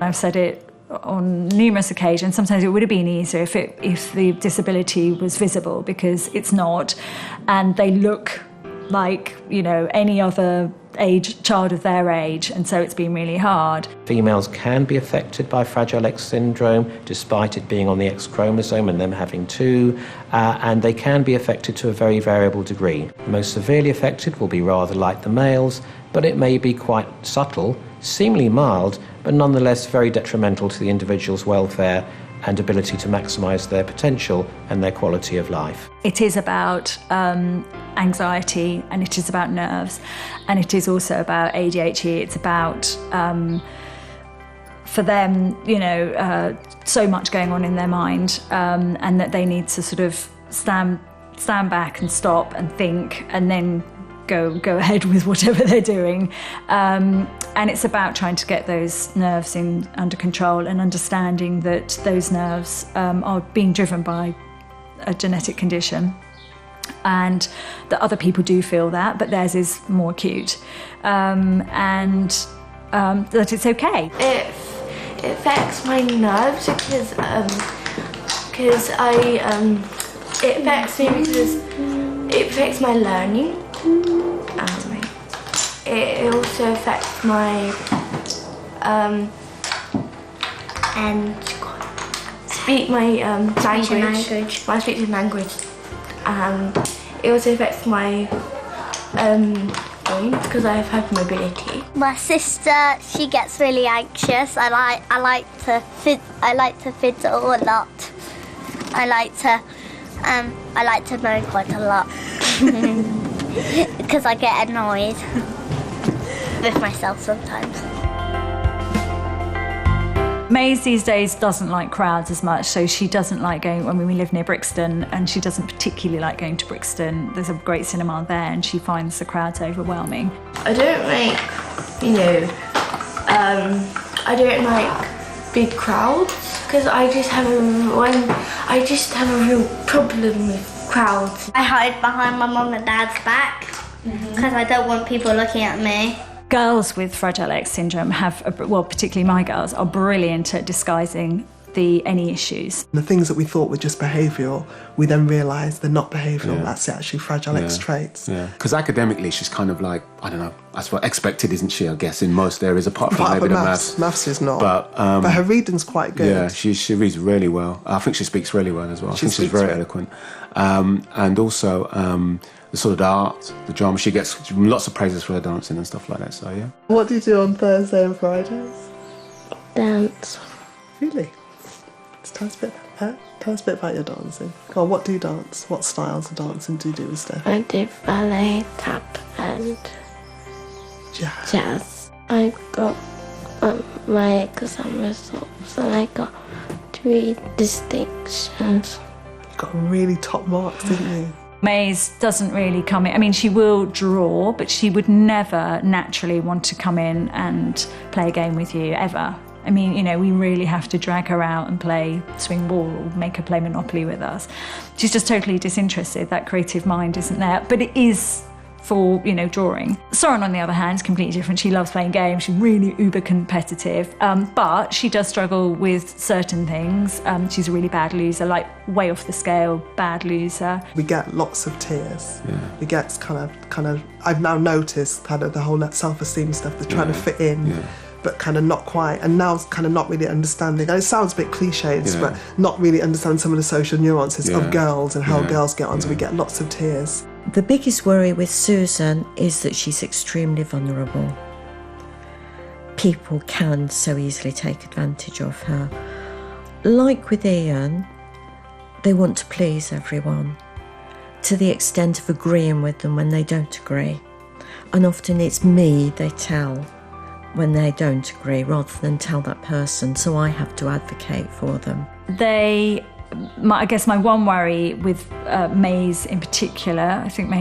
I've said it on numerous occasions. Sometimes it would have been easier if the disability was visible, because it's not, and they look like, you know, any other child of their age, and so it's been really hard. Females can be affected by Fragile X syndrome, despite it being on the X chromosome and them having two, and they can be affected to a very variable degree. The most severely affected will be rather like the males, but it may be quite subtle, seemingly mild, but nonetheless very detrimental to the individual's welfare and ability to maximise their potential and their quality of life. It is about anxiety, and it is about nerves, and it is also about ADHD. It's about, for them, you know, so much going on in their mind, and that they need to sort of stand back and stop and think, and then go ahead with whatever they're doing. And it's about trying to get those nerves under control, and understanding that those nerves are being driven by a genetic condition, and that other people do feel that, but theirs is more acute, and that it's okay. It affects my nerves because it affects me because it affects my learning. It also affects my my speech and language. It also affects my joints because I have hypermobility. My sister, she gets really anxious. I like to fiddle a lot. I like to moan quite a lot because I get annoyed with myself sometimes. Maze these days doesn't like crowds as much, so she doesn't like going, I mean, we live near Brixton, and she doesn't particularly like going to Brixton. There's a great cinema there, and she finds the crowds overwhelming. I don't like, I don't like big crowds, because I just have a real problem with crowds. I hide behind my mum and dad's back because I don't want people looking at me. Girls with Fragile X syndrome particularly my girls, are brilliant at disguising any issues. The things that we thought were just behavioural, we then realise they're not behavioural, that's actually Fragile X traits. Yeah, because academically she's kind of like, I don't know, that's what expected, isn't she, I guess, in most areas, apart from maybe the maths. Maths is not, but her reading's quite good. Yeah, she reads really well. I think she speaks really well as well. I think she's very eloquent. And also the sort of the art, the drama, she gets lots of praises for her dancing and stuff like that, so yeah. What do you do on Thursday and Fridays? Dance. Really? Tell us a bit about your dancing. Go on, what do you dance? What styles of dancing do you do with Steph? I do ballet, tap and jazz. I got my exam results and I got 3 distinctions. You got really top marks, didn't you? Maze doesn't really come in. I mean, she will draw, but she would never naturally want to come in and play a game with you, ever. I mean, you know, we really have to drag her out and play swing ball or make her play Monopoly with us. She's just totally disinterested. That creative mind isn't there. But it is for, you know, drawing. Soren, on the other hand, is completely different. She loves playing games. She's really uber competitive. But she does struggle with certain things. She's a really bad loser, like way off the scale, bad loser. We get lots of tears. Yeah. We get kind of, I've now noticed kind of the whole self-esteem stuff, they're trying to fit in. Yeah. But kind of not quite, and now kind of not really understanding. And it sounds a bit cliched, but not really understand some of the social nuances of girls and how girls get on, so we get lots of tears. The biggest worry with Susan is that she's extremely vulnerable. People can so easily take advantage of her. Like with Ian, they want to please everyone, to the extent of agreeing with them when they don't agree. And often it's me they tell when they don't agree, rather than tell that person, so I have to advocate for them. I guess my one worry with Maze in particular, I think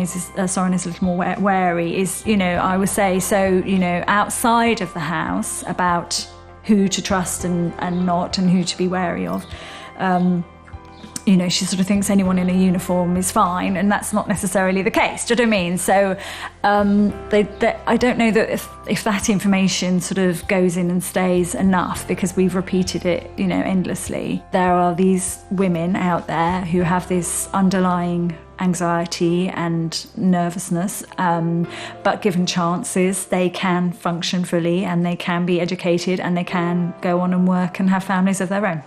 Soren is a little more wary, is, you know, I would say, so, you know, outside of the house, about who to trust and not, and who to be wary of. you know, she sort of thinks anyone in a uniform is fine, and that's not necessarily the case. Do you know what I mean? So I don't know that if that information sort of goes in and stays enough, because we've repeated it, you know, endlessly. There are these women out there who have this underlying anxiety and nervousness, but given chances, they can function fully, and they can be educated, and they can go on and work and have families of their own.